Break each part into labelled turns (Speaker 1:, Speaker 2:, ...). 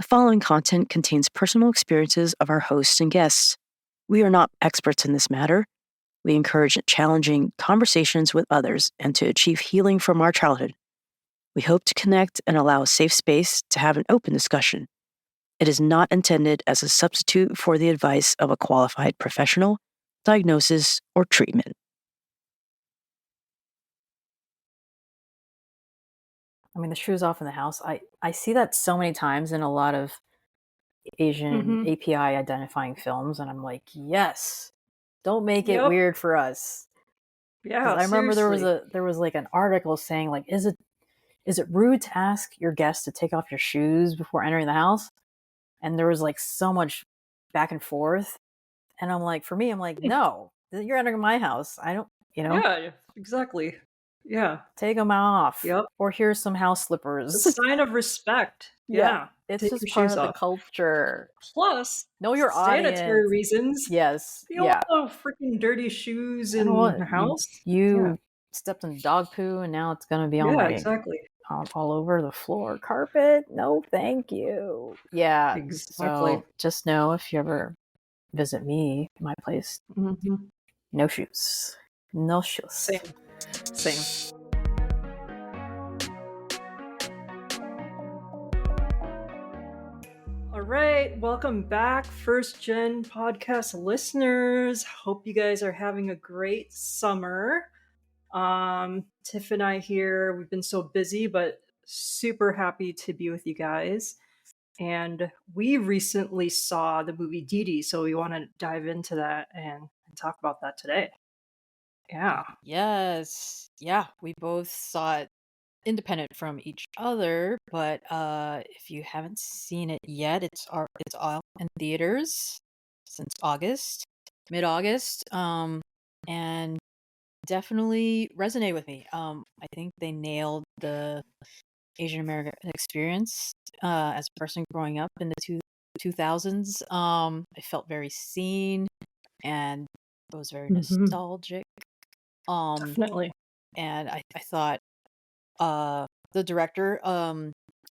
Speaker 1: The following content contains personal experiences of our hosts and guests. We are not experts in this matter. We encourage challenging conversations with others and to achieve healing from our childhood. We hope to connect and allow a safe space to have an open discussion. It is not intended as a substitute for the advice of a qualified professional, diagnosis, or treatment.
Speaker 2: I mean, the shoes off in the house. I see that so many times in a lot of Asian API identifying films, and I'm like, yes, don't make it weird for us.
Speaker 3: Yeah,
Speaker 2: I remember there was like an article saying like, is it rude to ask your guests to take off your shoes before entering the house? And there was like so much back and forth, and I'm like, for me, I'm like, no, you're entering my house. I don't,
Speaker 3: Yeah, exactly. Yeah.
Speaker 2: Take them off.
Speaker 3: Yep.
Speaker 2: Or here's some house slippers.
Speaker 3: It's a sign of respect. Yeah.
Speaker 2: It's just part of the culture.
Speaker 3: Plus,
Speaker 2: know your
Speaker 3: sanitary reasons.
Speaker 2: Yes.
Speaker 3: You don't want freaking dirty shoes in the house.
Speaker 2: You stepped in dog poo and now it's going to be on all over the floor. Carpet? No, thank you. Yeah.
Speaker 3: Exactly.
Speaker 2: So just know if you ever visit me, my place, no shoes. No shoes.
Speaker 3: Same. All right, welcome back, First Gen podcast listeners. Hope you guys are having a great summer. Tiff and I here, we've been so busy, but super happy to be with you guys. And we recently saw the movie Dìdi, so we want to dive into that and talk about that today. Yeah.
Speaker 2: Yes. Yeah, we both saw it independent from each other, but if you haven't seen it yet, it's all in theaters since mid-August, and definitely resonate with me. I think they nailed the Asian American experience as a person growing up in the 2000s. I felt very seen, and it was very nostalgic.
Speaker 3: Definitely.
Speaker 2: And I thought the director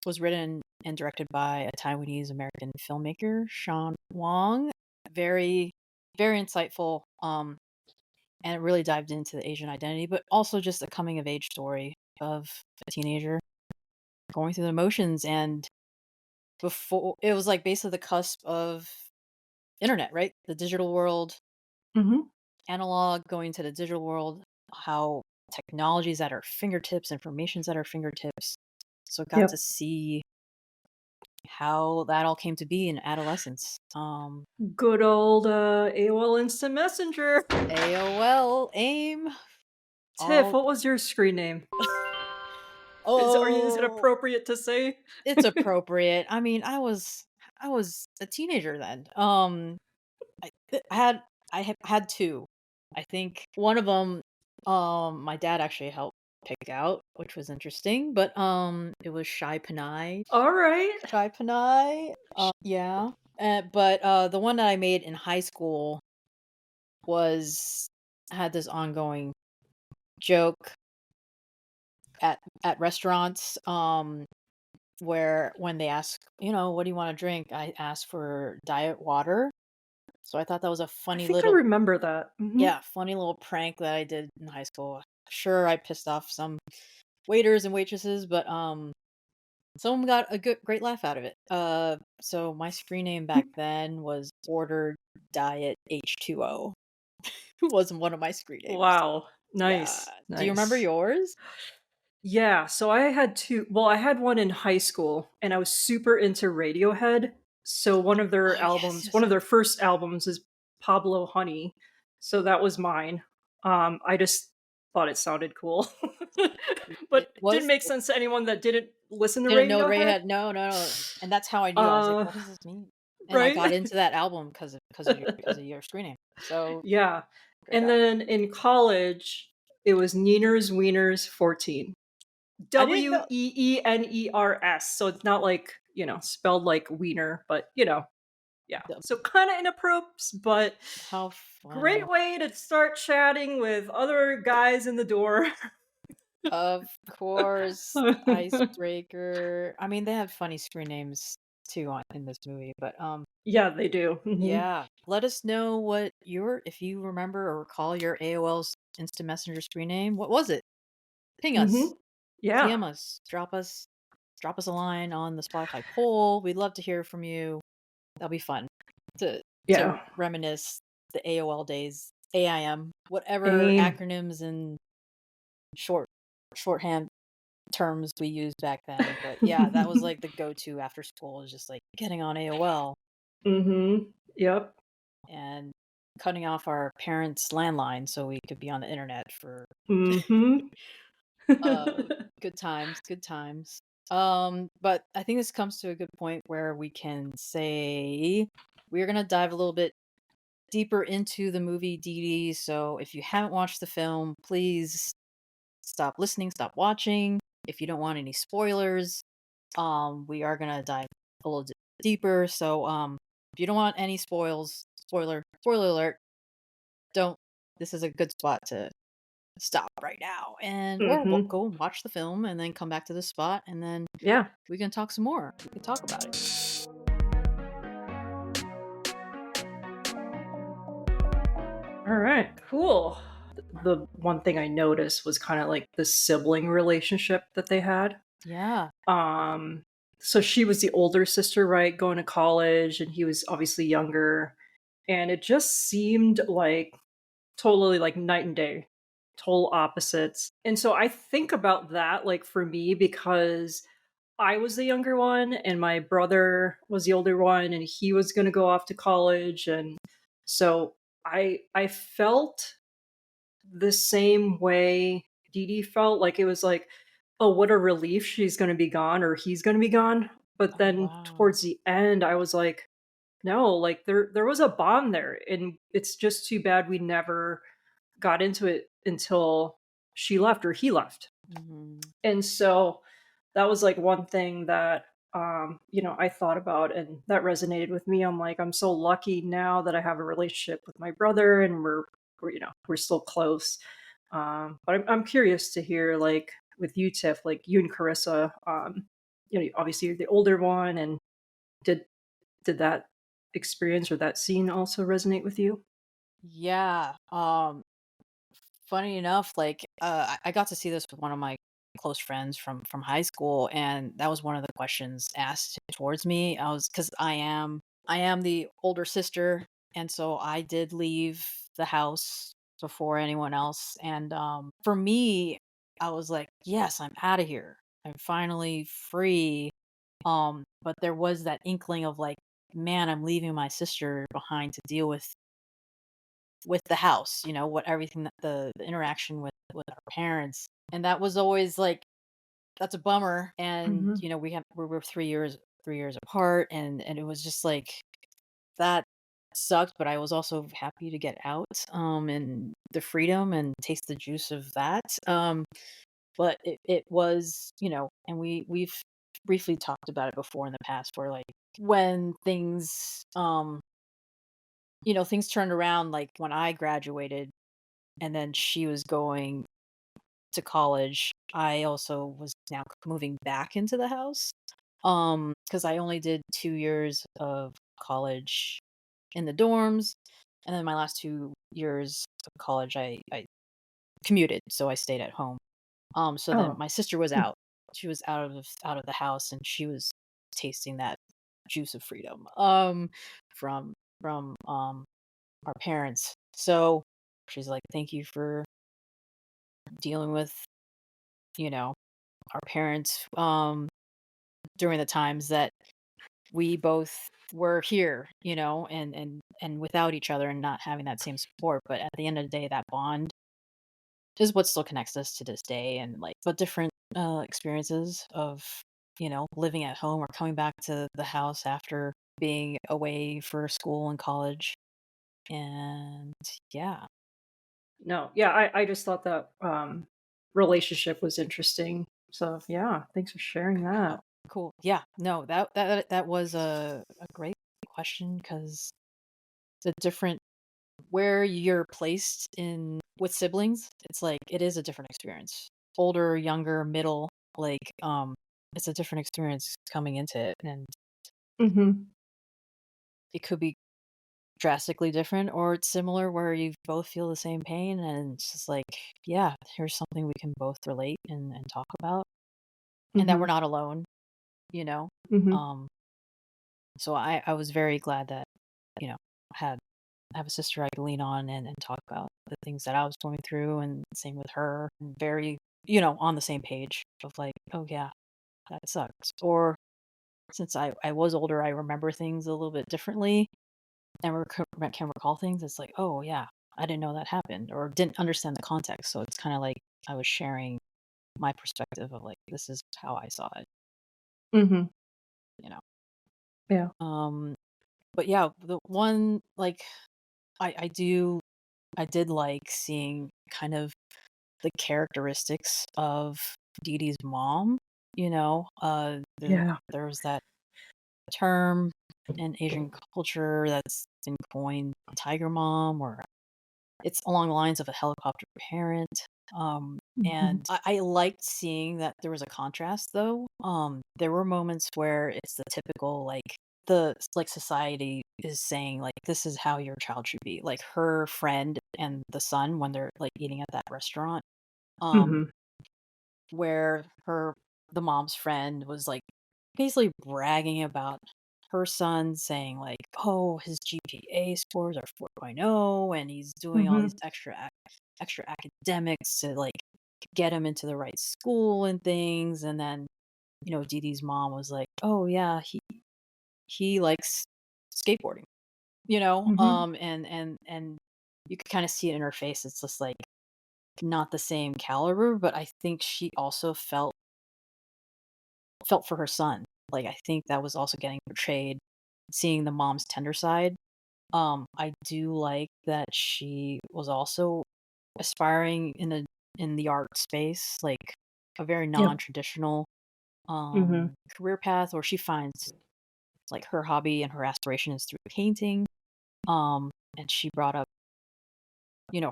Speaker 2: was written and directed by a Taiwanese American filmmaker, Sean Wong. Very, very insightful. And it really dived into the Asian identity, but also just a coming of age story of a teenager going through the emotions. And before it was like basically the cusp of internet, right? The digital world, analog going to the digital world, how technologies at our fingertips, information's at our fingertips. So got to see how that all came to be in adolescence.
Speaker 3: Good old AOL Instant Messenger.
Speaker 2: AOL AIM.
Speaker 3: Tiff, what was your screen name? Is it appropriate to say?
Speaker 2: It's appropriate. I mean, I was a teenager then. I had two. I think one of them my dad actually helped pick out, which was interesting, but it was Shy Pinay.
Speaker 3: All right.
Speaker 2: Shy Pinay. Yeah. But the one that I made in high school had this ongoing joke at restaurants where when they ask, what do you want to drink? I ask for diet water. So I thought that was a funny
Speaker 3: I remember that.
Speaker 2: Yeah, funny little prank that I did in high school. Sure, I pissed off some waiters and waitresses, but someone got a great laugh out of it. So my screen name back then was Ordered Diet H2O. Was one of my screen names.
Speaker 3: Wow, nice.
Speaker 2: Yeah. Do you remember yours?
Speaker 3: Yeah, so I had two. Well, I had one in high school, and I was super into Radiohead. So one of their one of their first albums is Pablo Honey. So that was mine. I just thought it sounded cool. But it didn't make sense to anyone that didn't listen to Radiohead.
Speaker 2: No. And that's how I knew. I was like, what does this mean? And I got into that album because of your screen name. So
Speaker 3: yeah. And then in college, it was Neeners, Weeners 14. WEENERS. So it's not like, spelled like wiener, but yeah. So kind of inappropriate, but
Speaker 2: how funny.
Speaker 3: Great way to start chatting with other guys in the door.
Speaker 2: Of course. Icebreaker. I mean, they have funny screen names too in this movie. But
Speaker 3: Yeah, they do.
Speaker 2: yeah, let us know what if you remember or recall your AOL's Instant Messenger screen name. What was it? Ping us,
Speaker 3: Yeah.
Speaker 2: DM us, drop us a line on the Spotify poll. We'd love to hear from you. That'll be fun to
Speaker 3: Yeah.
Speaker 2: reminisce the AOL days, AIM, whatever
Speaker 3: Aim.
Speaker 2: acronyms and shorthand terms we used back then. But yeah, that was like the go-to after school, is just like getting on AOL
Speaker 3: Yep.
Speaker 2: and cutting off our parents' landline so we could be on the internet for good times, good times. But I think this comes to a good point where we can say we're gonna dive a little bit deeper into the movie Didi. So if you haven't watched the film, please stop listening, stop watching. If you don't want any spoilers, we are gonna dive a little deeper. So if you don't want any spoiler alert, don't. This is a good spot to stop right now, and or we'll go and watch the film and then come back to this spot, and then
Speaker 3: Yeah.
Speaker 2: we can talk some more. We can talk about it.
Speaker 3: All right. Cool. The one thing I noticed was kind of like the sibling relationship that they had.
Speaker 2: Yeah.
Speaker 3: So she was the older sister, right, going to college, and he was obviously younger. And it just seemed like totally like night and day, total opposites. And so I think about that, like for me, because I was the younger one and my brother was the older one and he was going to go off to college. And so I felt the same way Didi felt. Like it was like, oh, what a relief she's going to be gone or he's going to be gone. But
Speaker 2: Oh,
Speaker 3: then
Speaker 2: wow.
Speaker 3: towards the end, I was like, no, like there was a bond there, and it's just too bad we never got into it until she left or he left. And so that was like one thing that I thought about and that resonated with me. I'm like, I'm so lucky now that I have a relationship with my brother and we're still close. But I'm curious to hear, like with you, Tiff, like you and Carissa, obviously you're the older one, and did that experience or that scene also resonate with you?
Speaker 2: Yeah. Funny enough, like I got to see this with one of my close friends from high school, and that was one of the questions asked towards me. Because I am the older sister, and so I did leave the house before anyone else. And for me, I was like, yes, I'm out of here. I'm finally free. But there was that inkling of like, man, I'm leaving my sister behind to deal with the house, what everything that the interaction with our parents. And that was always like, that's a bummer. And
Speaker 3: Mhm.
Speaker 2: we were 3 years apart, and it was just like, that sucked, but I was also happy to get out, and the freedom and taste the juice of that. But it was, and we've briefly talked about it before in the past, where like when things turned around, like when I graduated and then she was going to college, I also was now moving back into the house. Because I only did 2 years of college in the dorms, and then my last 2 years of college, I commuted, so I stayed at home. So then
Speaker 3: Oh.
Speaker 2: my sister was
Speaker 3: Hmm.
Speaker 2: out. She was out of the house, and she was tasting that juice of freedom. From our parents. So she's like, "Thank you for dealing with, our parents during the times that we both were here, and without each other and not having that same support. But at the end of the day, that bond is what still connects us to this day. And like, but different experiences of, living at home or coming back to the house after being away for school and college. And yeah.
Speaker 3: No, yeah, I just thought that relationship was interesting. So yeah, thanks for sharing
Speaker 2: Oh,
Speaker 3: that.
Speaker 2: cool. Yeah. No, that was a great question, because the different where you're placed in with siblings, it's like it is a different experience. Older, younger, middle, like it's a different experience coming into it. And
Speaker 3: Mm-hmm.
Speaker 2: It could be drastically different, or it's similar where you both feel the same pain, and it's just like, yeah, here's something we can both relate and talk about, and that
Speaker 3: Mm-hmm.
Speaker 2: we're not alone, you know?
Speaker 3: Mm-hmm.
Speaker 2: Um, so I was very glad that, you know, I had I have a sister I can lean on and talk about the things that I was going through, and same with her. And very, on the same page of like, oh yeah, that sucks. Or since I was older, I remember things a little bit differently and can recall things. It's like, oh yeah, I didn't know that happened or didn't understand the context. So it's kind of like I was sharing my perspective of like, this is how I saw it,
Speaker 3: Mm-hmm.
Speaker 2: you know.
Speaker 3: Yeah.
Speaker 2: But yeah, the one like I did like seeing kind of the characteristics of Didi's mom.
Speaker 3: Yeah.
Speaker 2: There was that term in Asian culture that's been coined tiger mom, or it's along the lines of a helicopter parent.
Speaker 3: Mm-hmm.
Speaker 2: And I liked seeing that there was a contrast, though. There were moments where it's the typical, like, society is saying, like, this is how your child should be. Like, her friend and the son, when they're, like, eating at that restaurant, um,
Speaker 3: Mm-hmm.
Speaker 2: where the mom's friend was, like, basically bragging about her son, saying, like, oh, his GPA scores are 4.0, and he's doing all
Speaker 3: Mm-hmm.
Speaker 2: these extra academics to, like, get him into the right school and things. And then, Didi's mom was like, oh yeah, he likes skateboarding,
Speaker 3: Mm-hmm.
Speaker 2: and you could kind of see it in her face. It's just like not the same caliber, but I think she also felt for her son. Like, I think that was also getting portrayed, seeing the mom's tender side. I do like that she was also aspiring in the art space, like a very
Speaker 3: Yep.
Speaker 2: non-traditional
Speaker 3: Mm-hmm.
Speaker 2: career path, where she finds like her hobby and her aspiration is through painting. And she brought up,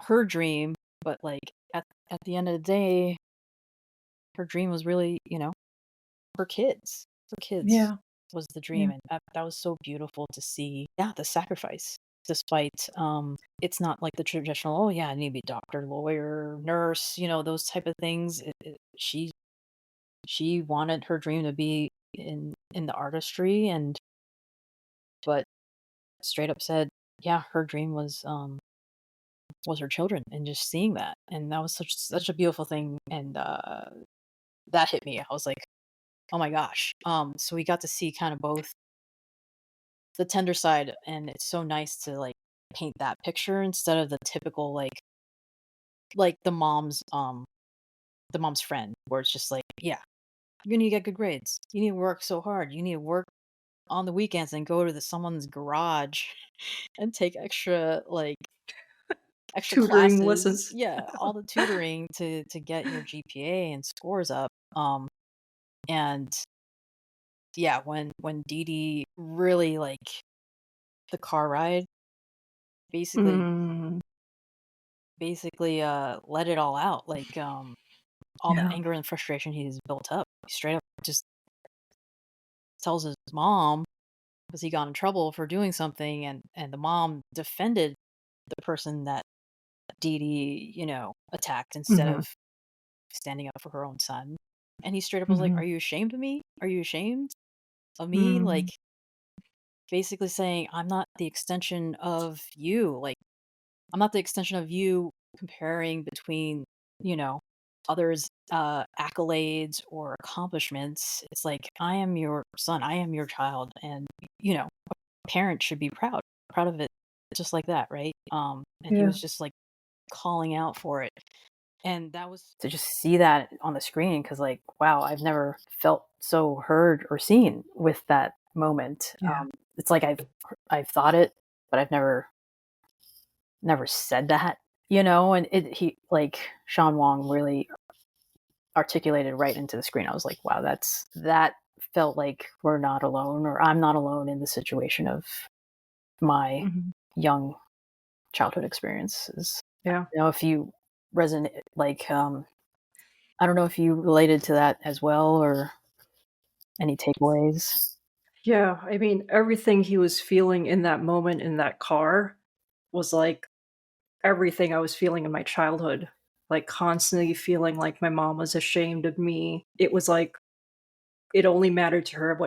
Speaker 2: her dream, but like at the end of the day, her dream was really, her kids. Her kids
Speaker 3: Yeah.
Speaker 2: was the dream,
Speaker 3: Yeah.
Speaker 2: and that was so beautiful to see. Yeah, the sacrifice, despite it's not like the traditional. Oh yeah, I need to be doctor, lawyer, nurse. Those type of things. She wanted her dream to be in the artistry, and but straight up said, yeah, her dream was her children, and just seeing that, and that was such a beautiful thing, and that hit me. I was like, oh my gosh. So we got to see kind of both the tender side, and it's so nice to like paint that picture instead of the typical like the mom's friend, where it's just like, yeah, you need to get good grades, you need to work so hard, you need to work on the weekends and go to someone's garage and take extra
Speaker 3: Tutoring
Speaker 2: classes,
Speaker 3: lessons.
Speaker 2: yeah, all the tutoring to get your GPA and scores up. And yeah, when Didi really, like, the car ride, basically
Speaker 3: Mm.
Speaker 2: let it all out, like, all the
Speaker 3: Yeah.
Speaker 2: anger and frustration he's built up. He straight up just tells his mom, because he got in trouble for doing something, and the mom defended the person that Didi, attacked, instead
Speaker 3: Mm-hmm.
Speaker 2: of standing up for her own son. And he straight up was like,
Speaker 3: Mm-hmm.
Speaker 2: "Are you ashamed of me? Are you ashamed of me?"
Speaker 3: Mm.
Speaker 2: Like, basically saying, "I'm not the extension of you. Like, I'm not the extension of you," comparing between, you know, others' accolades or accomplishments. It's like, I am your son, I am your child, and, a parent should be proud of it, just like that, right? And he
Speaker 3: Yeah.
Speaker 2: was just like calling out for it. And that was to just see that on the screen, because, like, wow, I've never felt so heard or seen with that moment.
Speaker 3: Yeah.
Speaker 2: It's like I've thought it, but I've never said that, and he, like, Sean Wong really articulated right into the screen. I was like, wow, that felt like we're not alone, or I'm not alone in the situation of my
Speaker 3: Mm-hmm.
Speaker 2: young childhood experiences.
Speaker 3: Yeah.
Speaker 2: If you resonate, like, I don't know if you related to that as well, or any takeaways.
Speaker 3: Yeah, I mean, everything he was feeling in that moment in that car was like everything I was feeling in my childhood. Like constantly feeling like my mom was ashamed of me. It was like it only mattered to her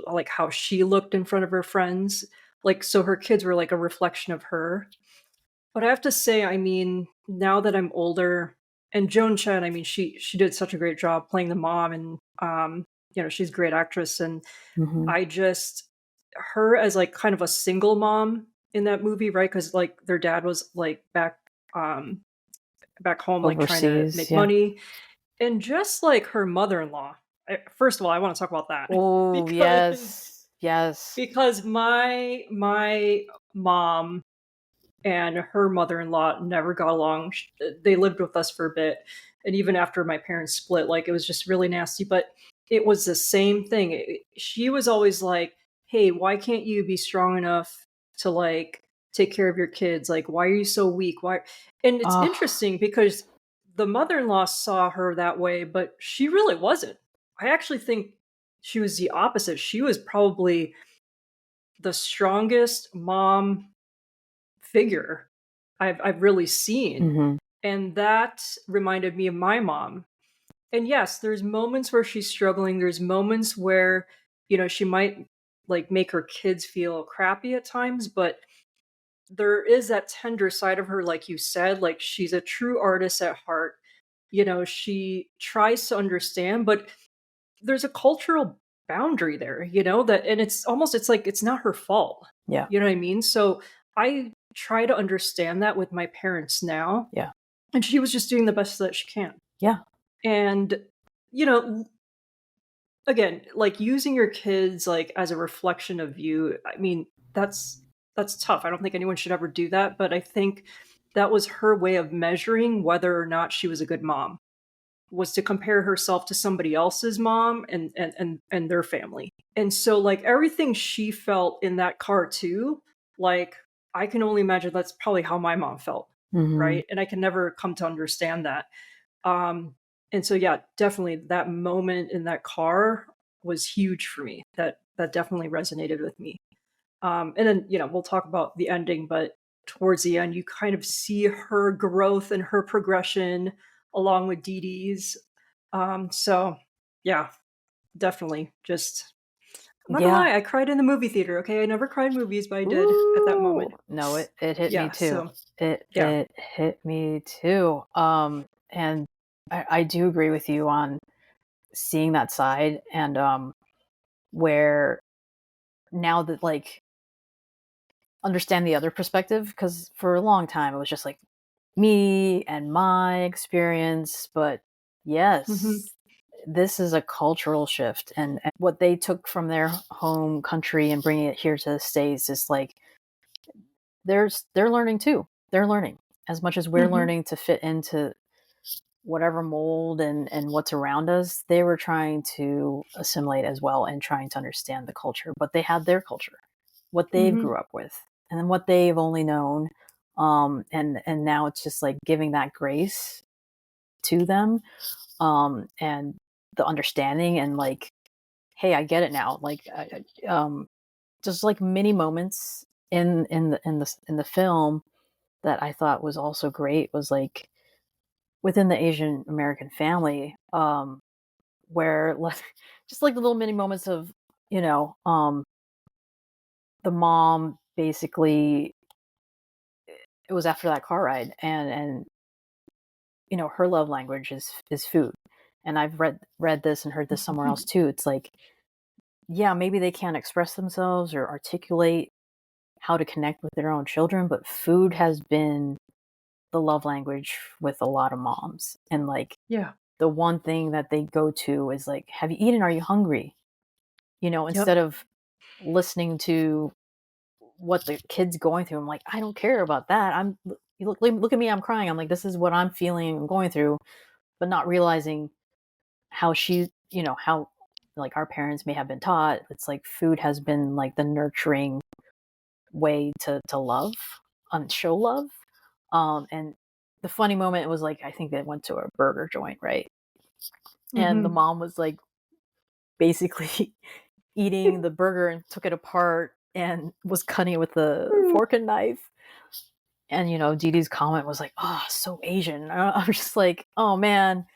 Speaker 3: like how she looked in front of her friends. Like so her kids were like a reflection of her. But I have to say, I mean, now that I'm older, and Joan Chen, I mean, she did such a great job playing the mom, and she's a great actress, and
Speaker 1: Hmm.
Speaker 3: I just her as like kind of a single mom in that movie, right? Because like their dad was like um back home, like trying to
Speaker 1: Overseas,
Speaker 3: make
Speaker 1: yeah.
Speaker 3: money, and just like her mother-in-law. First of all, I want to talk about that
Speaker 1: Oh,
Speaker 3: because
Speaker 1: yes. Yes.
Speaker 3: my mom and her mother-in-law never got along. They lived with us for a bit, and even after my parents split, like it was just really nasty. But it was the same thing. She was always like, "Hey, why can't you be strong enough to like take care of your kids? Like, why are you so weak? Why?" And it's
Speaker 1: Oh.
Speaker 3: interesting because the mother-in-law saw her that way, but she really wasn't. I actually think she was the opposite. She was probably the strongest mom figure I've really seen,
Speaker 1: Hmm.
Speaker 3: and that reminded me of my mom. And yes, there's moments where she's struggling, there's moments where, she might, like, make her kids feel crappy at times, but there is that tender side of her, like you said, like, she's a true artist at heart. She tries to understand, but there's a cultural boundary there, that and it's like it's not her fault.
Speaker 1: Yeah.
Speaker 3: You know what I mean? So I try to understand that with my parents now.
Speaker 1: Yeah.
Speaker 3: And she was just doing the best that she can.
Speaker 1: Yeah.
Speaker 3: And you know, again, like using your kids like as a reflection of you, I mean, that's tough. I don't think anyone should ever do that, but I think that was her way of measuring whether or not she was a good mom, was to compare herself to somebody else's mom and their family. And so like everything she felt in that car too, like I can only imagine that's probably how my mom felt,
Speaker 1: Hmm.
Speaker 3: right? And I can never come to understand that. Um and so yeah, definitely that moment in that car was huge for me. That definitely resonated with me. And then, we'll talk about the ending, but towards the end, you kind of see her growth and her progression along with Didi's. So yeah, definitely. Just I'm not gonna
Speaker 1: Yeah.
Speaker 3: lie, I cried in the movie theater. Okay, I never cried in movies, but I did at that
Speaker 1: Ooh.
Speaker 3: moment.
Speaker 1: No, it hit me
Speaker 3: Yeah.
Speaker 1: too.
Speaker 3: So
Speaker 1: It
Speaker 3: yeah.
Speaker 1: it hit me too. And I do agree with you on seeing that side, and where now that, like, understand the other perspective, because for a long time it was just like me and my experience. But
Speaker 3: Hmm.
Speaker 1: yes, this is a cultural shift, and what they took from their home country and bringing it here to the States is like they're learning too. They're learning as much as we're
Speaker 3: Hmm.
Speaker 1: learning to fit into whatever mold and what's around us. They were trying to assimilate as well and trying to understand the culture, but they had their culture, what they've
Speaker 3: Hmm.
Speaker 1: grew up with, and then what they've only known. And now it's just like giving that grace to them, and the understanding, and like, hey, I get it now. Like, just like mini moments in the film that I thought was also great was like within the Asian American family, where like just like the little mini moments of, you know, the mom basically, it was after that car ride, and her love language is food. And I've read this and heard this somewhere else too. It's like, yeah, maybe they can't express themselves or articulate how to connect with their own children, but food has been the love language with a lot of moms. And like
Speaker 3: Yeah.
Speaker 1: the one thing that they go to is like, have you eaten? Are you hungry? Instead
Speaker 3: Yep.
Speaker 1: of listening to what the kid's going through. I'm like, I don't care about that. You look at me, I'm crying. I'm like, this is what I'm feeling and going through, but not realizing how how like our parents may have been taught. It's like food has been like the nurturing way to love and show love. And the funny moment was like, I think they went to a burger joint, right? And the
Speaker 3: Hmm.
Speaker 1: mom was like, basically
Speaker 2: eating the burger and took it apart and was cutting it with a fork and knife. And, Didi's comment was like, oh, so Asian. And I was just like, oh, man.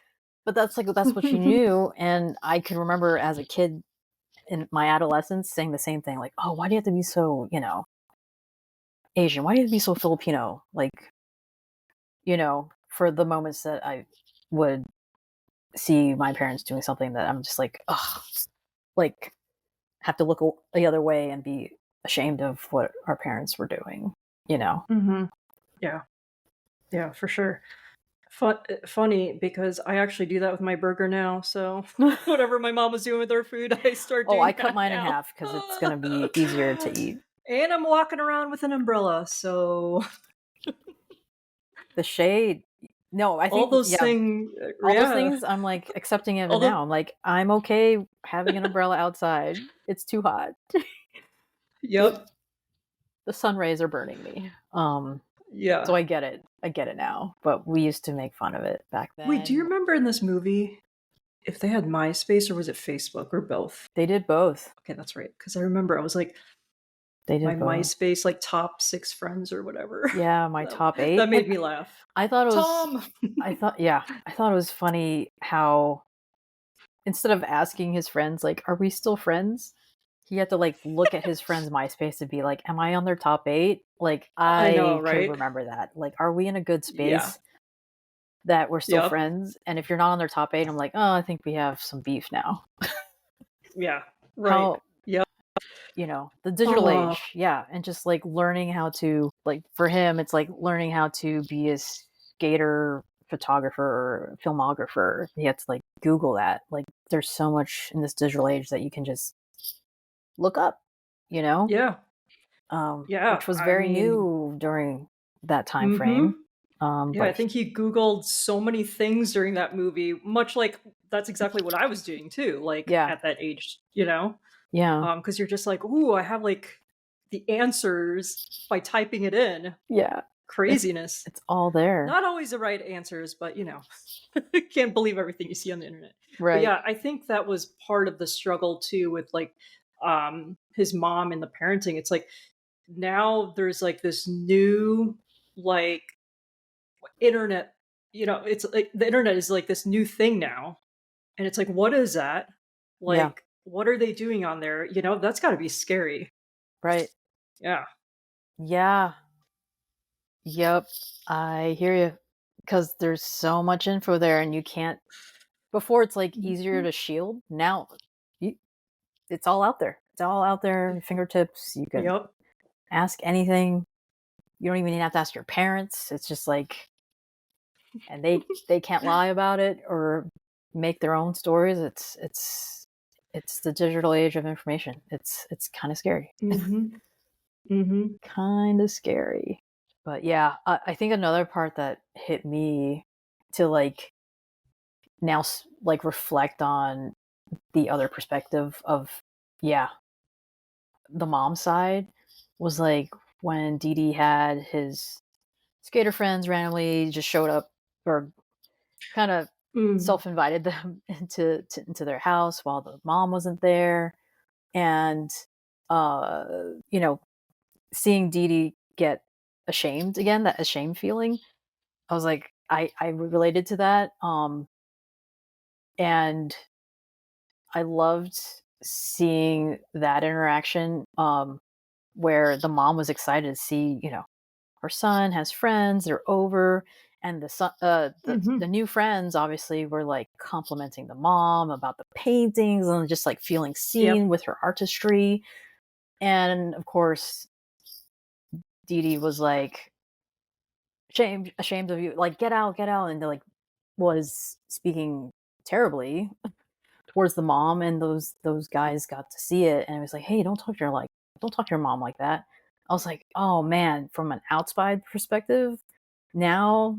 Speaker 2: But that's what she knew. And I can remember as a kid in my adolescence saying the same thing. Like, oh, why do you have to be so, Asian? Why do you have to be so Filipino? Like, for the moments that I would see my parents doing something that I'm just like, oh, like, have to look the other way and be ashamed of what our parents were doing,
Speaker 3: Mm-hmm. Yeah, for sure. Funny because I actually do that with my burger now. So whatever my mom was doing with her food, I start doing.
Speaker 2: I cut mine in half because it's gonna be easier to eat.
Speaker 3: And I'm walking around with an umbrella, so
Speaker 2: the shade. No, I think
Speaker 3: all those things.
Speaker 2: All those things, I'm like accepting it now. I'm like, I'm okay having an umbrella outside. It's too hot.
Speaker 3: Yep.
Speaker 2: The sun rays are burning me.
Speaker 3: Yeah.
Speaker 2: So I get it. I get it now. But we used to make fun of it back then.
Speaker 3: Wait, do you remember in this movie if they had MySpace or was it Facebook or both?
Speaker 2: They did both.
Speaker 3: Okay, that's right. Because I remember I was like,
Speaker 2: they did
Speaker 3: my
Speaker 2: both.
Speaker 3: MySpace, like top 6 friends or whatever.
Speaker 2: Yeah, my top 8.
Speaker 3: That made me laugh.
Speaker 2: I thought it was
Speaker 3: Tom.
Speaker 2: I thought it was funny how instead of asking his friends like, are we still friends? He had to like look at his friend's MySpace to be like, am I on their top 8? Like I know, right? Could remember that. Like, are we in a good space that we're still friends? And if you're not on their top 8, I'm like, oh, I think we have some beef now.
Speaker 3: Yeah. Right.
Speaker 2: The digital age. Yeah. And just like learning how to, like for him, it's like learning how to be a skater, photographer, or filmographer. He had to like Google that. Like there's so much in this digital age that you can just look up,
Speaker 3: Yeah.
Speaker 2: Which was very new during that time frame.
Speaker 3: I think he Googled so many things during that movie, much like that's exactly what I was doing too, like at that age,
Speaker 2: Yeah.
Speaker 3: Because you're just like, ooh, I have like the answers by typing it in.
Speaker 2: Yeah.
Speaker 3: Craziness.
Speaker 2: It's all there.
Speaker 3: Not always the right answers, but can't believe everything you see on the internet.
Speaker 2: Right.
Speaker 3: But yeah, I think that was part of the struggle too with like his mom and the parenting. It's like now there's like this new like internet, it's like the internet is like this new thing now. And it's like, what is that? Like, what are they doing on there? That's got to be scary.
Speaker 2: Right.
Speaker 3: Yeah.
Speaker 2: Yeah. Yep. I hear you. Because there's so much info there and you can't. Before it's like easier to shield. Now it's all out there. It's all out there, your fingertips. You can ask anything. You don't even have to ask your parents. It's just like, and they can't lie about it or make their own stories. It's the digital age of information. It's kind of scary. Kind of scary. But yeah, I think another part that hit me to like now like reflect on the other perspective of the mom side was like when Didi had his skater friends randomly just showed up or kind of self-invited them into their house while the mom wasn't there, and seeing Didi get ashamed again, that ashamed feeling, I was like, I related to that, and I loved seeing that interaction where the mom was excited to see her son has friends, they're over, and the new friends obviously were like complimenting the mom about the paintings and just like feeling seen with her artistry. And of course Didi was like ashamed of you, like get out, and like was speaking terribly towards the mom, and those guys got to see it, and it was like, hey, don't talk to your mom like that. I was like, oh man, from an outside perspective, now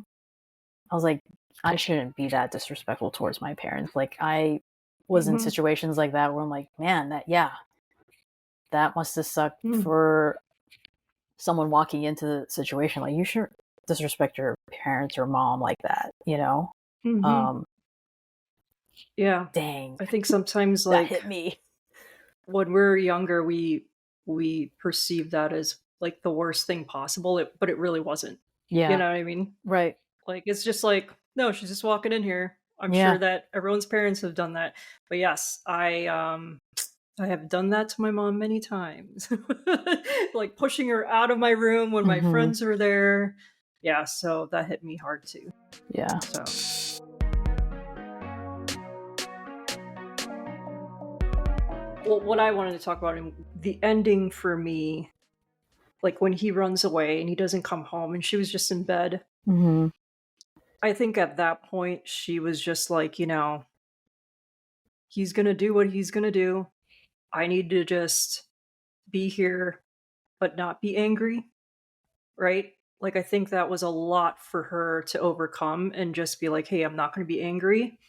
Speaker 2: I was like, I shouldn't be that disrespectful towards my parents. Like I was in situations like that where I'm like, man, that must have sucked for someone walking into the situation. Like you shouldn't disrespect your parents or mom like that,
Speaker 3: Yeah.
Speaker 2: Dang.
Speaker 3: I think sometimes
Speaker 2: that
Speaker 3: like
Speaker 2: hit me.
Speaker 3: when we were younger, we perceived that as like the worst thing possible, but it really wasn't. You
Speaker 2: Yeah.
Speaker 3: know what I mean?
Speaker 2: Right.
Speaker 3: Like it's just like, no, she's just walking in here. I'm sure
Speaker 2: Yeah.
Speaker 3: that everyone's parents have done that. But yes, I have done that to my mom many times. Like pushing her out of my room when my
Speaker 2: Mm-hmm.
Speaker 3: friends are there. Yeah, so that hit me hard too.
Speaker 2: Yeah.
Speaker 3: So, well, what I wanted to talk about in the ending for me, like when he runs away and he doesn't come home and she was just in bed.
Speaker 2: Mm-hmm.
Speaker 3: I think at that point she was just like, he's going to do what he's going to do. I need to just be here but not be angry, right? Like I think that was a lot for her to overcome and just be like, "Hey, I'm not going to be angry.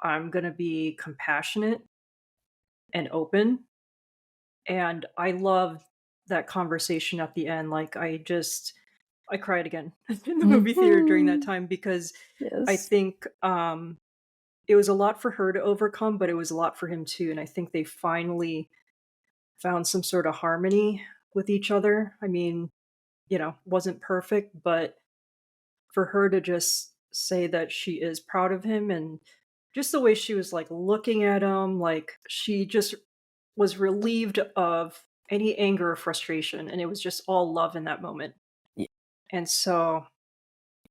Speaker 3: I'm going to be compassionate and open." And I love that conversation at the end. Like I cried again in the movie theater during that
Speaker 2: Mm-hmm.
Speaker 3: time because I
Speaker 2: Yes.
Speaker 3: think it was a lot for her to overcome, but it was a lot for him too. And I think they finally found some sort of harmony with each other. I mean, wasn't perfect, but for her to just say that she is proud of him and just the way she was like looking at him, like she just was relieved of any anger or frustration. And it was just all love in that moment.
Speaker 2: Y-
Speaker 3: And so,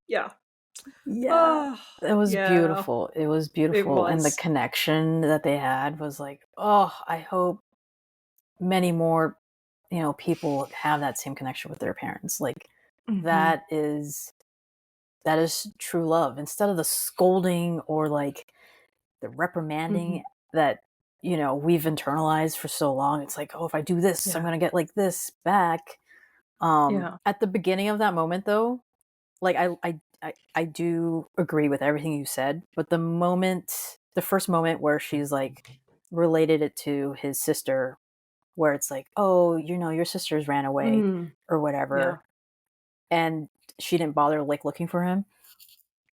Speaker 3: yeah.
Speaker 2: Yeah.
Speaker 3: Oh,
Speaker 2: It was
Speaker 3: yeah,
Speaker 2: beautiful. It was
Speaker 3: it
Speaker 2: beautiful. And the
Speaker 3: was.
Speaker 2: connection that they had was like, oh, I hope many more, people have that same connection with their parents. Like
Speaker 3: Hmm.
Speaker 2: that is true love. Instead of the scolding or like the
Speaker 3: Hmm.
Speaker 2: reprimanding that, we've internalized for so long. It's like, oh, if I do this, I'm
Speaker 3: Yeah.
Speaker 2: gonna get like this back.
Speaker 3: Yeah.
Speaker 2: At the beginning of that moment though, like I do agree with everything you said, but the first moment where she's like related it to his sister, where it's like, oh, your sisters ran away
Speaker 3: Mm.
Speaker 2: or
Speaker 3: Yeah.
Speaker 2: whatever, and she didn't bother like looking for him.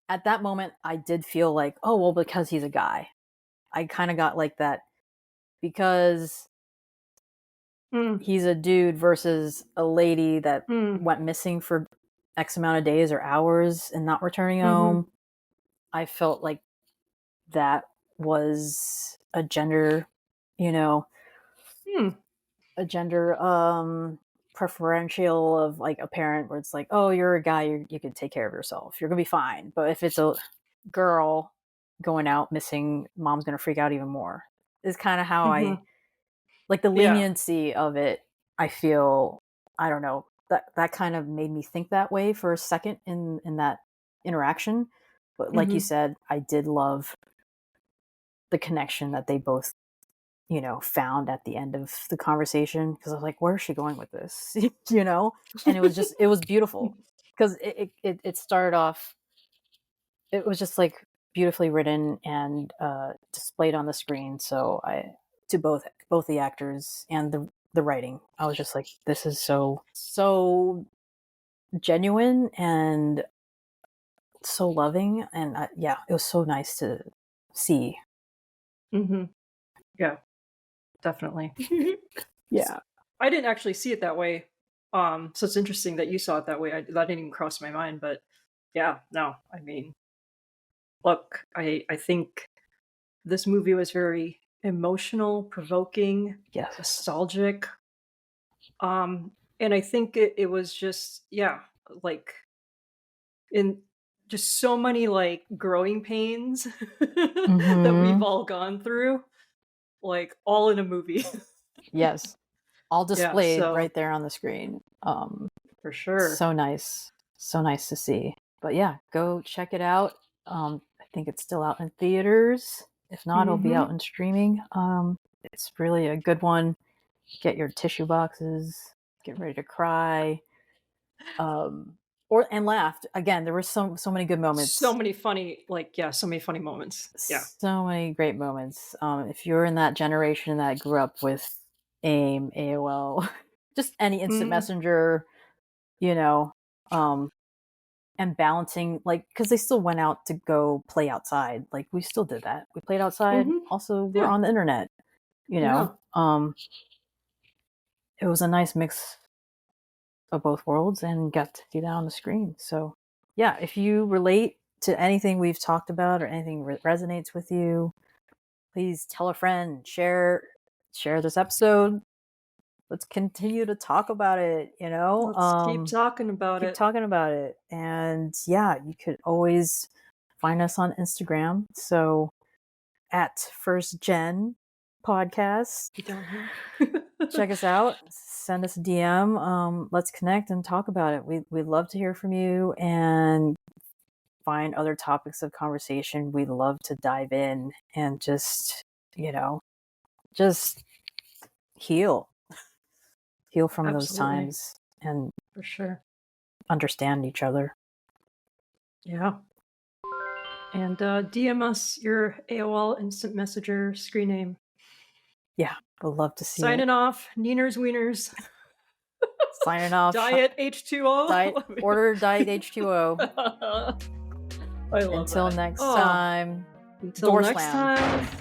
Speaker 2: At that moment, I did feel like, oh well, because he's a guy. I kind of got like that because
Speaker 3: Mm.
Speaker 2: he's a dude versus a lady that
Speaker 3: Mm.
Speaker 2: went missing for X amount of days or hours and not returning
Speaker 3: Hmm.
Speaker 2: home. I felt like that was a gender, you know,
Speaker 3: Mm.
Speaker 2: a gender preferential of like a parent where it's like, oh, you're a guy, you can take care of yourself, you're gonna be fine. But if it's a girl going out missing, mom's gonna freak out even more. Is kind of how
Speaker 3: Hmm.
Speaker 2: I like the
Speaker 3: Yeah.
Speaker 2: leniency of it. I feel, I don't know, that kind of made me think that way for a second in that interaction. But like you
Speaker 3: Hmm.
Speaker 2: said, I did love the connection that they both found at the end of the conversation, because I was like, where is she going with this? And it was beautiful because it started off, it was just like beautifully written and displayed on the screen. So I, to both the actors and the writing, I was just like, this is so genuine and so loving, and yeah, it was so nice to see.
Speaker 3: Hmm. Yeah, definitely.
Speaker 2: Yeah.
Speaker 3: I didn't actually see it that way. So it's interesting that you saw it that way. That didn't even cross my mind, but yeah, no, I mean, look, I think this movie was very emotional, provoking,
Speaker 2: Yes.
Speaker 3: nostalgic. And I think it was just, yeah, like in just so many like growing pains that we've
Speaker 2: Mm-hmm.
Speaker 3: all gone through, like all in a movie.
Speaker 2: Yes. All
Speaker 3: Yeah,
Speaker 2: displayed
Speaker 3: so
Speaker 2: right there on the screen.
Speaker 3: for sure.
Speaker 2: So nice. So nice to see. But yeah, go check it out. I think it's still out in theaters. If not, it'll be out
Speaker 3: Hmm.
Speaker 2: in streaming. It's really a good one. Get your tissue boxes, get ready to cry. Or and laughed. Again, there were so many good
Speaker 3: So
Speaker 2: moments.
Speaker 3: many funny, like, yeah, so many funny moments. Yeah.
Speaker 2: So many great moments. If you're in that generation that grew up with AIM, AOL, just any instant
Speaker 3: Mm,
Speaker 2: messenger, you know, um, and balancing, like, because they still went out to go play outside. Like, we still did that. We played outside.
Speaker 3: hmm.
Speaker 2: Also, we're
Speaker 3: Yeah.
Speaker 2: on the internet. It was a nice mix of both worlds and got to see that on the screen. So yeah, if you relate to anything we've talked about or anything resonates with you, please tell a friend, share this episode. Let's continue to talk about it,
Speaker 3: Let's keep talking about it.
Speaker 2: And yeah, you could always find us on Instagram. So at First Gen Podcast. Check us out. Send us a DM. Let's connect and talk about it. We'd love to hear from you and find other topics of conversation. We'd love to dive in and just heal from those times and
Speaker 3: for sure
Speaker 2: understand each other.
Speaker 3: Yeah. And DM us your AOL Instant Messenger screen name.
Speaker 2: Yeah, we'd love to see
Speaker 3: Signing off, neeners, weeners.
Speaker 2: Signing off.
Speaker 3: Diet H2O.
Speaker 2: Order Diet H2O.
Speaker 3: I love
Speaker 2: Until
Speaker 3: that.
Speaker 2: next time.
Speaker 3: Until next time.